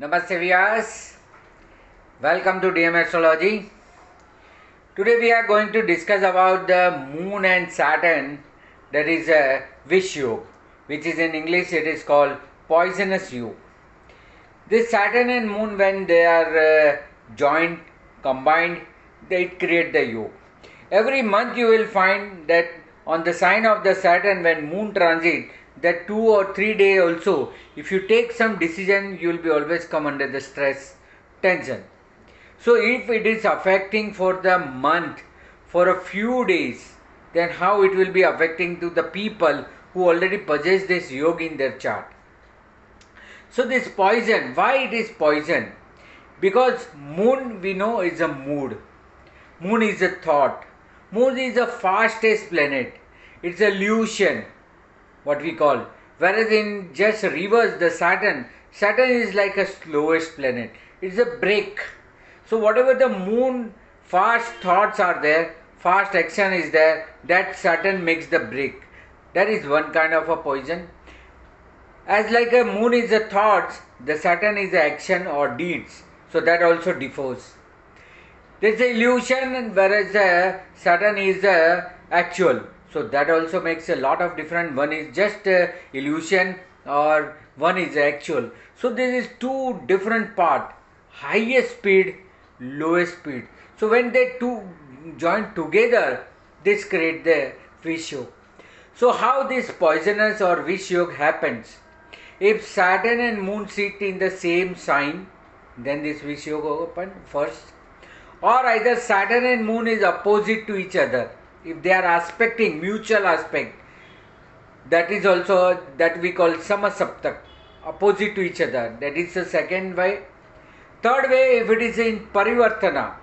Namaste Viewers, welcome to DM Astrology. Today we are going to discuss about the Moon and Saturn, that is a Vish Yoga, which is in English it is called poisonous yoga. This Saturn and Moon, when they are joined, combined, they create the yoga. Every month you will find that on the sign of the Saturn, when Moon transit, that 2 or 3 days also, if you take some decision, you will be always come under the stress, tension. So if it is affecting for the month, for a few days, then how it will be affecting to the people who already possess this yoga in their chart. So this poison, why it is poison? Because Moon we know is a mood. Moon is a thought. Moon is the fastest planet. It's a illusion, what we call. Whereas in just reverse, the Saturn is like a slowest planet. It's a break. So whatever the Moon fast thoughts are there, fast action is there, that Saturn makes the break. That is one kind of a poison. As like a Moon is the thoughts, the Saturn is the action or deeds. So that also differs. There is the illusion, whereas the Saturn is the actual. So that also makes a lot of difference. One is just illusion or one is actual. So there is two different part, highest speed, lowest speed. So when they two join together, this create the Vish Yoga. So how this poisonous or Vish Yoga happens? If Saturn and Moon sit in the same sign, then this Vish Yoga open first. Or either Saturn and Moon is opposite to each other. If they are aspecting, mutual aspect, that is also that we call samasaptak, opposite to each other. That is the second way. Third way, if it is in parivartana,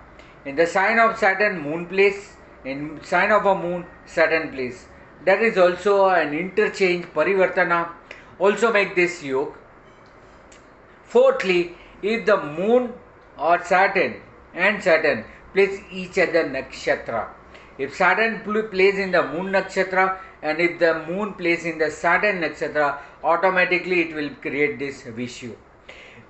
in the sign of Saturn, Moon place, in sign of a Moon, Saturn place. That is also an interchange, parivartana, also make this yoga. Fourthly, if the Moon or Saturn and Saturn place each other nakshatra. If Saturn plays in the Moon nakshatra and if the Moon plays in the Saturn nakshatra, automatically it will create this Vish Yoga.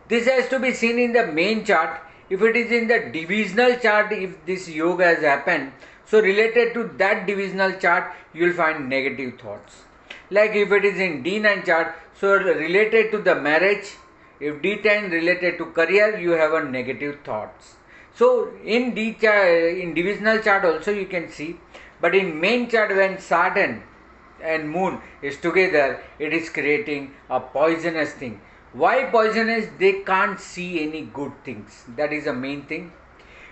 This has to be seen in the main chart. If it is in the divisional chart, if this yoga has happened, so related to that divisional chart, you will find negative thoughts. Like if it is in D9 chart, so related to the marriage, if D10 related to career, you have a negative thoughts. So in divisional chart also you can see, but in main chart when Saturn and Moon is together, it is creating a poisonous thing. Why poisonous? They can't see any good things. That is the main thing.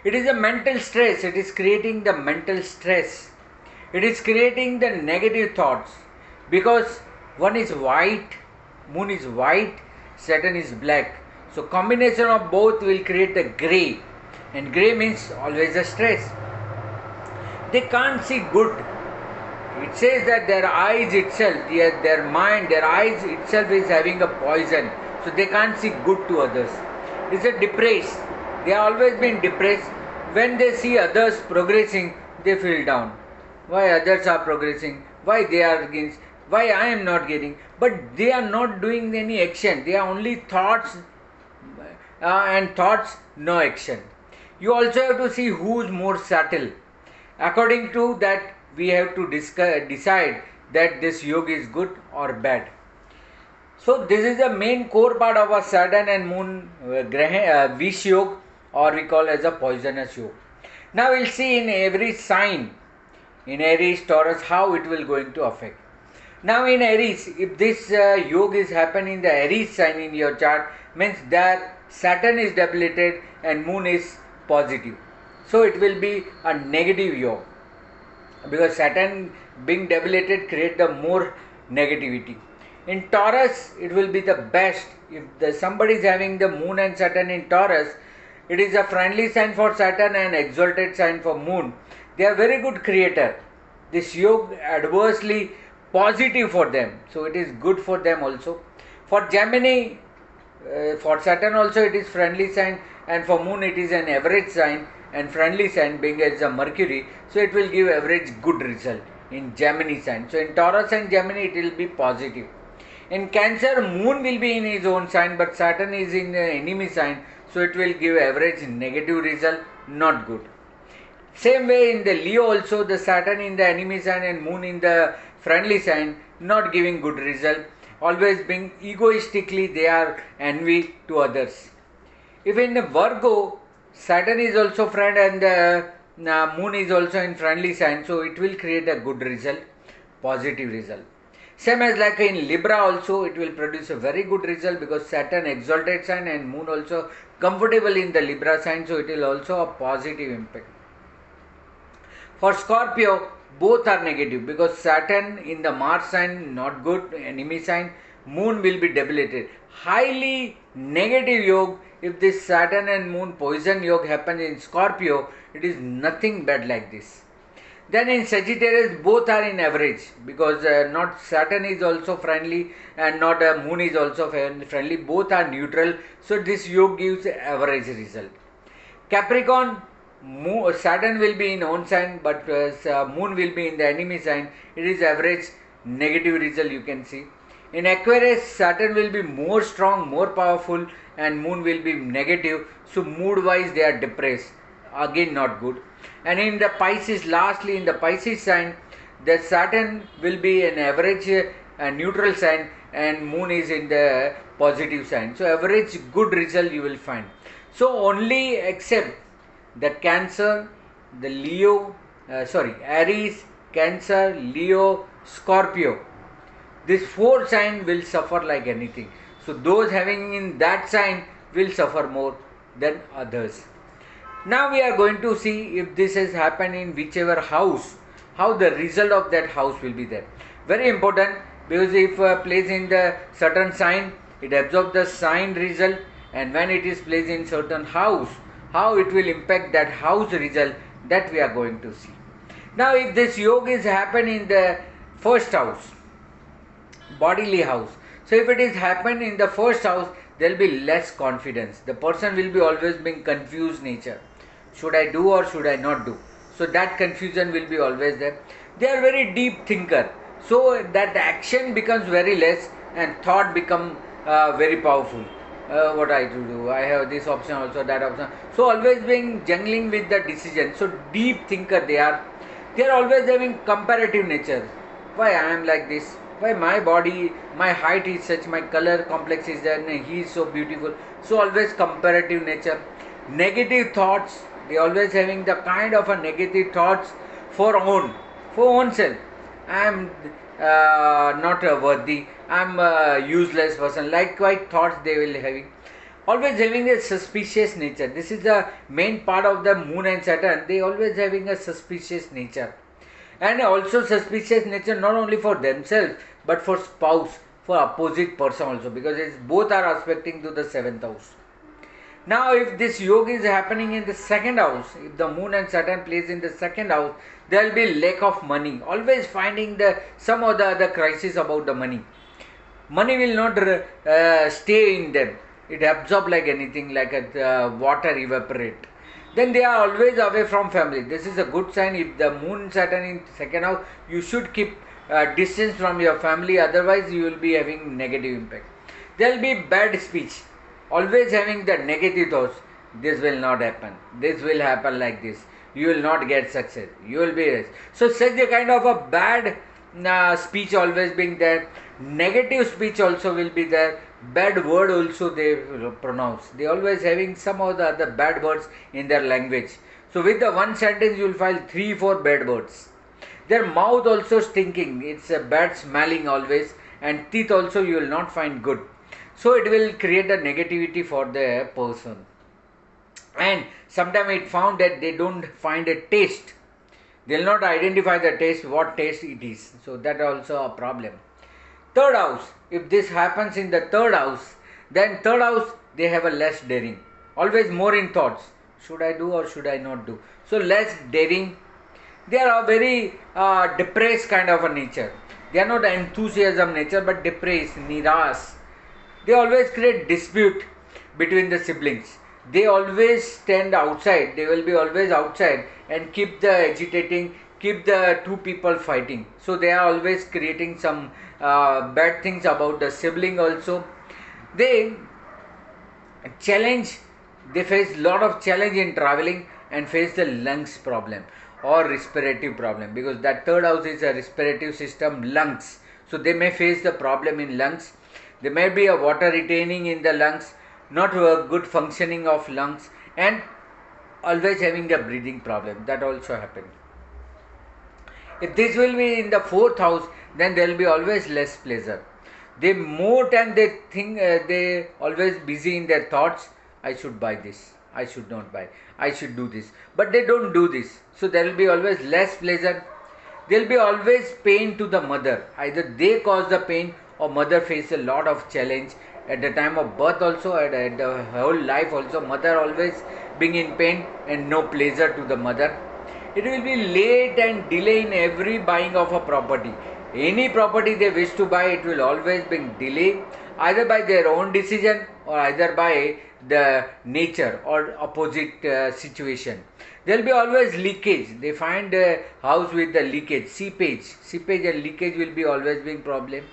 It is a mental stress. It is creating the mental stress. It is creating the negative thoughts, because one is white, Moon is white, Saturn is black. So combination of both will create the grey. And grey means always a stress. They can't see good. It says that their eyes itself, their mind, their eyes itself is having a poison. So they can't see good to others. It's a depressed. They have always been depressed. When they see others progressing, they feel down. Why others are progressing? Why they are against? Why I am not getting? But they are not doing any action. They are only thoughts and thoughts, no action. You also have to see who is more subtle. According to that, we have to decide that this yoga is good or bad. So this is the main core part of a Saturn and Moon Vish Yoga, or we call as a poisonous yoga. Now we'll see in every sign, in Aries, Taurus, how it will going to affect. Now in Aries, if this yoga is happening in the Aries sign in your chart, means that Saturn is debilitated and Moon is positive. So it will be a negative yoga, because Saturn being debilitated create the more negativity. In Taurus, it will be the best. If somebody is having the Moon and Saturn in Taurus, it is a friendly sign for Saturn and exalted sign for Moon. They are very good creator. This yoga adversely positive for them. So it is good for them also. For Gemini, for Saturn also it is friendly sign, and for Moon it is an average sign and friendly sign being as a Mercury. So it will give average good result in Gemini sign. So in Taurus and Gemini it will be positive. In Cancer, Moon will be in his own sign, but Saturn is in the enemy sign, so it will give average negative result, not good. Same way in the Leo also, the Saturn in the enemy sign and Moon in the friendly sign, not giving good result. Always being egoistically, they are envy to others. If in the Virgo, Saturn is also friend and the Moon is also in friendly sign, so it will create a good result, positive result. Same as like in Libra also, it will produce a very good result because Saturn exalted sign and Moon also comfortable in the Libra sign, so it will also a positive impact. For Scorpio, both are negative because Saturn in the Mars sign not good, enemy sign, Moon will be debilitated. Highly negative yoga. If this Saturn and Moon poison yoga happens in Scorpio, it is nothing bad like this. Then in Sagittarius, both are in average because not Saturn is also friendly and not Moon is also friendly. Both are neutral. So this yoga gives average result. Capricorn, Saturn will be in own sign, but Moon will be in the enemy sign. It is average negative result you can see. In Aquarius, Saturn will be more strong, more powerful, and Moon will be negative. So mood wise they are depressed. Again not good. And in the Pisces, lastly in the Pisces sign, the Saturn will be an average neutral sign and Moon is in the positive sign. So average good result you will find. So only except the Cancer, the Leo, Aries, Cancer, Leo, Scorpio. This 4 sign will suffer like anything. So those having in that sign will suffer more than others. Now we are going to see if this has happened in whichever house, how the result of that house will be there. Very important because if placed in the certain sign, it absorbs the sign result, and when it is placed in certain house, how it will impact that house result, that we are going to see. Now if this yoga is happening in the first house, bodily house, so if it is happened in the first house, there will be less confidence. The person will be always being confused nature. Should I do or should I not do? So that confusion will be always there. They are very deep thinker. So that action becomes very less and thought become very powerful. What I to do? I have this option also, that option. So always being jungling with the decision. So deep thinker they are. They are always having comparative nature. Why I am like this? Why my body, my height is such, my color complex is there, and he is so beautiful. So always comparative nature. Negative thoughts, they always having the kind of a negative thoughts for own self. I am not worthy, I am a useless person. Likewise thoughts they will having. Always having a suspicious nature. This is the main part of the Moon and Saturn. They always having a suspicious nature. And also suspicious nature not only for themselves but for spouse, for opposite person also, because both are aspecting to the 7th house. Now if this yoga is happening in the 2nd house, if the Moon and Saturn plays in the 2nd house, there will be lack of money, always finding some or the other crisis about the money. Money will not stay in them, it absorbs like anything, like a water evaporate. Then they are always away from family. This is a good sign. If the Moon Saturn in 2nd house, you should keep distance from your family, otherwise you will be having negative impact. There will be bad speech, always having the negative thoughts. This will not happen, this will happen like this, you will not get success, you will be so such a kind of a bad speech always being there. Negative speech also will be there. Bad word also they pronounce. They always having some of the other bad words in their language. So with the one sentence you will find 3-4 bad words. Their mouth also stinking. It's a bad smelling always, and teeth also you will not find good. So it will create a negativity for the person. And sometimes it found that they don't find a taste. They will not identify the taste, what taste it is. So that also a problem. 3rd house, if this happens in the 3rd house, then 3rd house they have a less daring, always more in thoughts. Should I do or should I not do? So less daring. They are a very depressed kind of a nature. They are not enthusiasm nature but depressed, niras. They always create dispute between the siblings. They always stand outside. They will be always outside and keep the agitating, keep the two people fighting. So they are always creating some bad things about the sibling also. They challenge, they face lot of challenge in traveling and face the lungs problem or respiratory problem, because that third house is a respiratory system, lungs. So they may face the problem in lungs. There may be a water retaining in the lungs, not a good functioning of lungs, and always having the breathing problem. That also happens. If this will be in the fourth house, then there will be always less pleasure. They more time they think, they always busy in their thoughts. I should buy this, I should not buy, I should do this, but they don't do this. So there will be always less pleasure. There will be always pain to the mother. Either they cause the pain or mother face a lot of challenge at the time of birth also, at the whole life also. Mother always being in pain and no pleasure to the mother. It will be late and delay in every buying of a property. Any property they wish to buy, it will always be delayed, either by their own decision or either by the nature or opposite situation. There will be always leakage. They find a house with the leakage, seepage and leakage will be always being problem.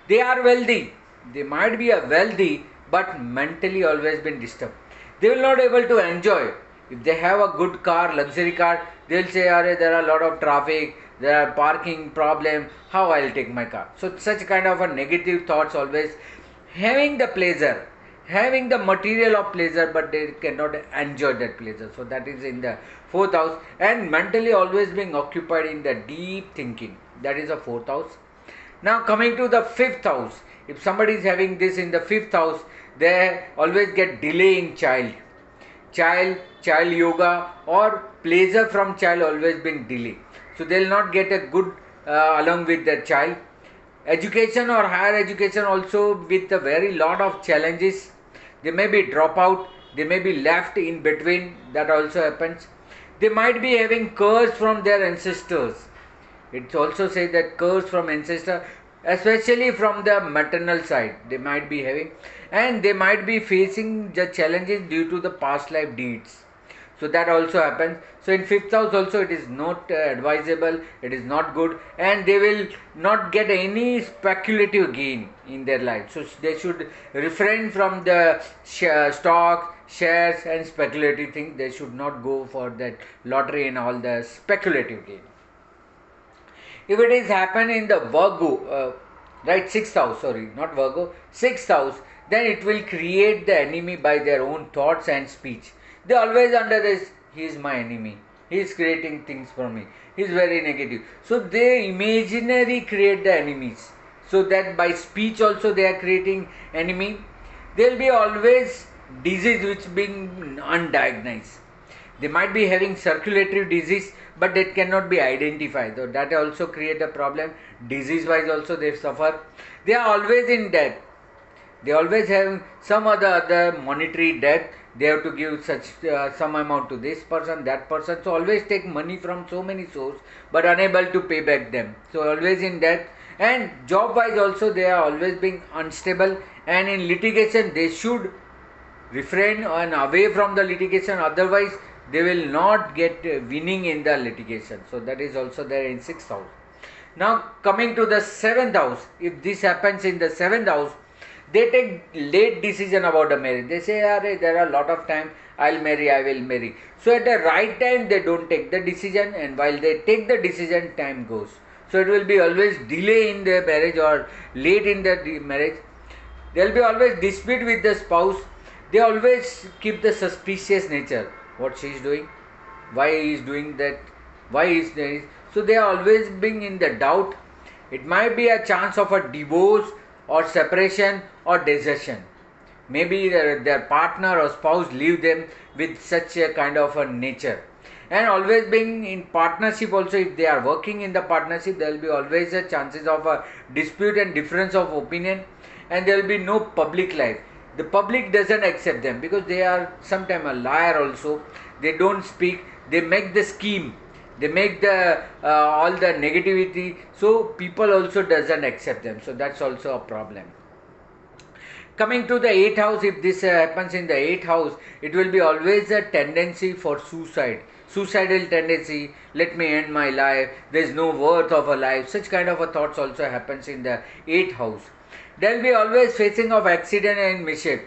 They are wealthy. They might be a wealthy, but mentally always been disturbed. They will not able to enjoy. If they have a good car, luxury car, they will say, there are a lot of traffic, there are parking problem, how I will take my car. So such kind of a negative thoughts always. Having the pleasure, having the material of pleasure, but they cannot enjoy that pleasure. So that is in the fourth house. And mentally always being occupied in the deep thinking. That is the fourth house. Now coming to the fifth house. If somebody is having this in the fifth house, they always get delay in child yoga, or pleasure from child always being delayed. So they will not get a good along with their child. Education or higher education also with a very lot of challenges. They may be drop out, they may be left in between, that also happens. They might be having curse from their ancestors. It also says that curse from ancestor, especially from the maternal side, they might be having, and they might be facing the challenges due to the past life deeds. So that also happens. So in fifth house also it is not advisable, it is not good, and they will not get any speculative gain in their life. So they should refrain from the stock, shares and speculative things. They should not go for that lottery and all the speculative gain. If it is happen in the Virgo, sixth house, sixth house, then it will create the enemy by their own thoughts and speech. They always under this, he is my enemy, he is creating things for me, he is very negative. So they imaginary create the enemies. So that by speech also they are creating enemy. There will be always disease which being undiagnosed. They might be having circulatory disease, but that cannot be identified. So that also create a problem. Disease wise also they suffer. They are always in debt. They always have some other monetary debt. They have to give such some amount to this person, that person. So always take money from so many sources, but unable to pay back them. So always in debt. And job wise also they are always being unstable. And in litigation they should refrain and away from the litigation. Otherwise they will not get winning in the litigation. So that is also there in sixth house. Now coming to the seventh house. If this happens in the seventh house, they take late decision about the marriage. They say, there are a lot of time, I will marry. So at the right time they don't take the decision, and while they take the decision, time goes. So it will be always delay in the marriage or late in the marriage. There will be always dispute with the spouse. They always keep the suspicious nature. What she is doing, why he is doing that, why is there. So they are always being in the doubt. It might be a chance of a divorce or separation or desertion. Maybe their partner or spouse leave them with such a kind of a nature. And always being in partnership also, if they are working in the partnership, there will be always a chances of a dispute and difference of opinion, and there will be no public life. The public doesn't accept them because they are sometimes a liar also. They don't speak, they make the scheme, they make the all the negativity. So people also doesn't accept them. So that's also a problem. Coming to the 8th house, if this happens in the 8th house, it will be always a tendency for suicide. suicidal tendency, let me end my life, there is no worth of a life. Such kind of a thoughts also happens in the 8th house. There will be always facing of accident and mischief.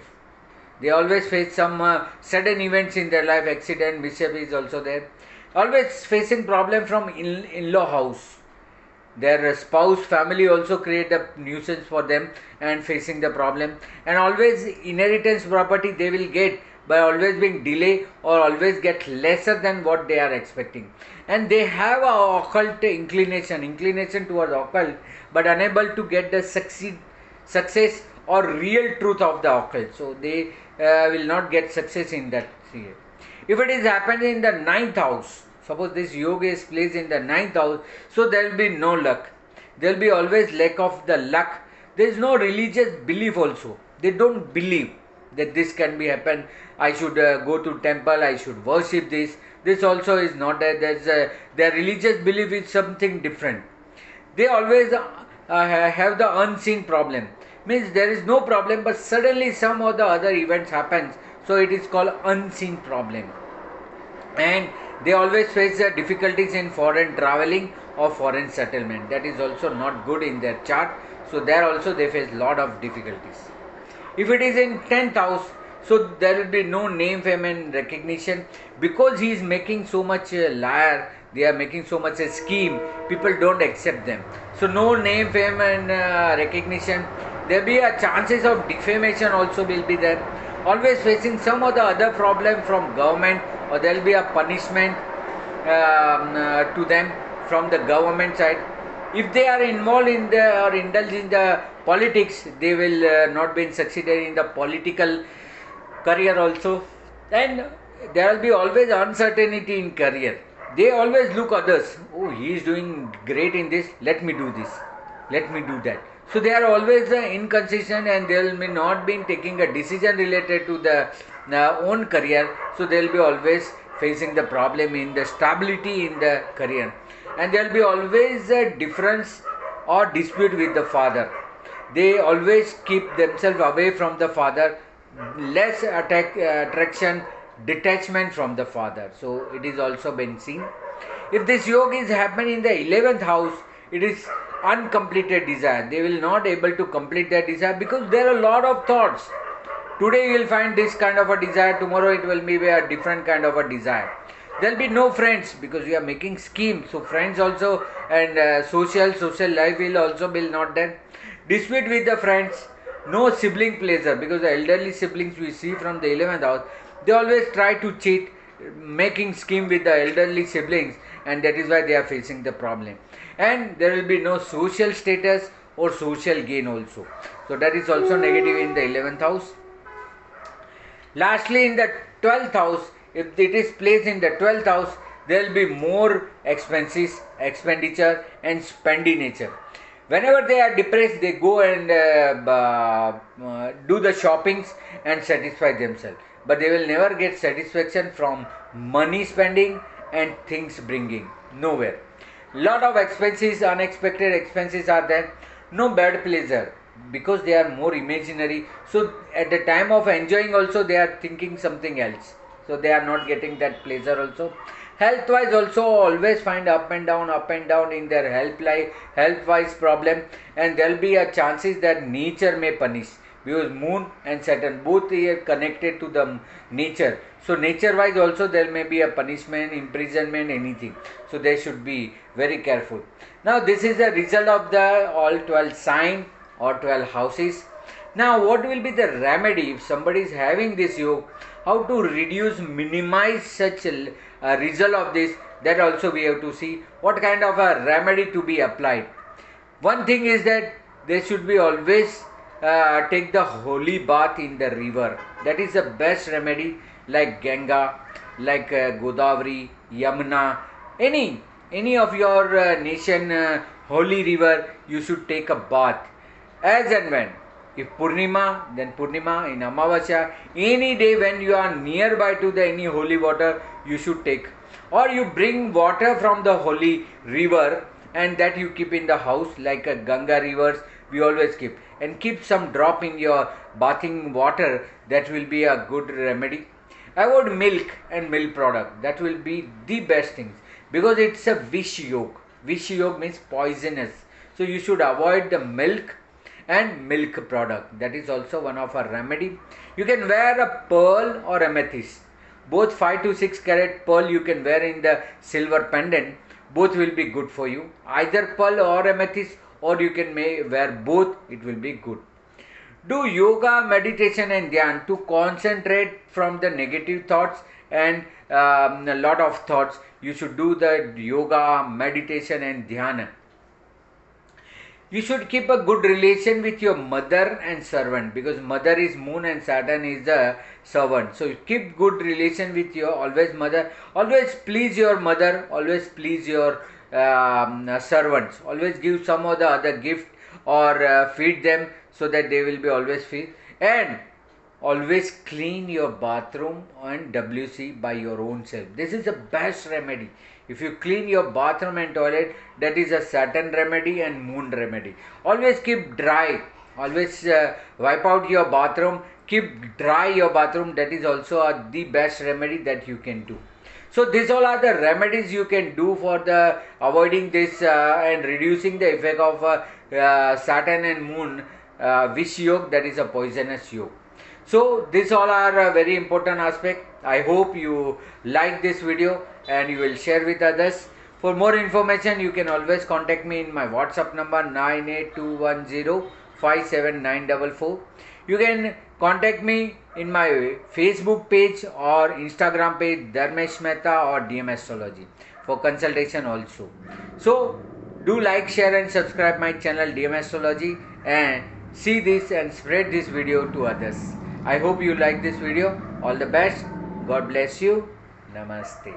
They always face some sudden events in their life. Accident, mischief is also there. Always facing problem from in-law house. Their spouse, family also create a nuisance for them and facing the problem. And always inheritance property they will get by always being delay or always get lesser than what they are expecting. And they have a occult inclination towards occult, but unable to get the success or real truth of the occult. So they will not get success in that sphere. If it is happening in the 9th house, suppose this yoga is placed in the 9th house, so there will be no luck. There will be always lack of the luck. There is no religious belief also. They don't believe that this can be happen. I should go to temple, I should worship this. This also is not there. Their religious belief is something different. They always have the unseen problem. Means there is no problem, but suddenly some of the other events happens. So it is called unseen problem. And they always face difficulties in foreign traveling or foreign settlement. That is also not good in their chart. So there also they face lot of difficulties. If it is in 10th house, so there will be no name, fame and recognition. Because he is making so much liar, they are making so much a scheme, people don't accept them. So no name, fame and recognition. There will be a chances of defamation also will be there. Always facing some of the other problem from government, or there will be a punishment to them from the government side. If they are involved in the or indulge in the politics, they will not be succeeded in the political career also. And there will be always uncertainty in career. They always look others. Oh, he is doing great in this. Let me do this. Let me do that. So they are always inconsistent, and they will be not been taking a decision related to the own career. So they will be always facing the problem in the stability in the career. And there will be always a difference or dispute with the father. They always keep themselves away from the father, less attraction, detachment from the father. So it is also been seen. If this yoga is happening in the 11th house, it is uncompleted desire. They will not able to complete their desire because there are a lot of thoughts. Today you will find this kind of a desire, tomorrow it will be a different kind of a desire. There will be no friends because we are making schemes. So friends also and social life will also be not there. Dispute with the friends, no sibling pleasure because the elderly siblings we see from the 11th house, they always try to cheat, making scheme with the elderly siblings, and that is why they are facing the problem. And there will be no social status or social gain also. So that is also negative in the 11th house. Lastly, in the 12th house, if it is placed in the 12th house, there will be more expenses, expenditure and spendy nature. Whenever they are depressed, they go and do the shoppings and satisfy themselves. But they will never get satisfaction from money spending and things bringing. Nowhere. Lot of expenses, unexpected expenses are there. No bad pleasure because they are more imaginary. So at the time of enjoying also they are thinking something else. So they are not getting that pleasure also. Health wise also always find up and down in their health wise problem, and there will be a chances that nature may punish because Moon and Saturn both are connected to the nature. So nature wise also there may be a punishment, imprisonment, anything. So they should be very careful. Now this is the result of the all 12 sign or 12 houses. Now what will be the remedy if somebody is having this yoga? How to reduce, minimize such a result of this, that also we have to see what kind of a remedy to be applied. One thing is that they should be always take the holy bath in the river. That is the best remedy, like Ganga, like Godavari, Yamuna, any of your nation holy river, you should take a bath as and when. If Purnima, then Purnima, in Amavasya, any day when you are nearby to the any holy water, you should take. Or you bring water from the holy river and that you keep in the house, like a Ganga rivers we always keep. And keep some drop in your bathing water, that will be a good remedy. Avoid milk and milk product. That will be the best things, because it's a vish yog. Vish yog means poisonous. So you should avoid the milk and milk product. That is also one of our remedy. You can wear a pearl or amethyst. Both 5 to 6 carat pearl you can wear in the silver pendant. Both will be good for you. Either pearl or amethyst, or you can wear both. It will be good. Do yoga, meditation and dhyan to concentrate from the negative thoughts and a lot of thoughts. You should do the yoga, meditation and dhyana. You should keep a good relation with your mother and servant, because mother is moon and Saturn is the servant. So keep good relation with your always mother. Always please your mother. Always please your servants. Always give some or the other gift, or feed them, so that they will be always feed. And always clean your bathroom and WC by your own self. This is the best remedy. If you clean your bathroom and toilet, that is a Saturn remedy and moon remedy. Always keep dry. Always wipe out your bathroom. Keep dry your bathroom. That is also the best remedy that you can do. So these all are the remedies you can do for the avoiding this and reducing the effect of Saturn and moon vish yog, that is a poisonous yog. So these all are a very important aspect. I hope you like this video and you will share with others. For more information, you can always contact me in my WhatsApp number 982105794. You can contact me in my Facebook page or Instagram page Dharmesh Mehta or DM Astrology for consultation also. So do like, share and subscribe my channel DM Astrology, and see this and spread this video to others. I hope you like this video. All the best. God bless you. Namaste.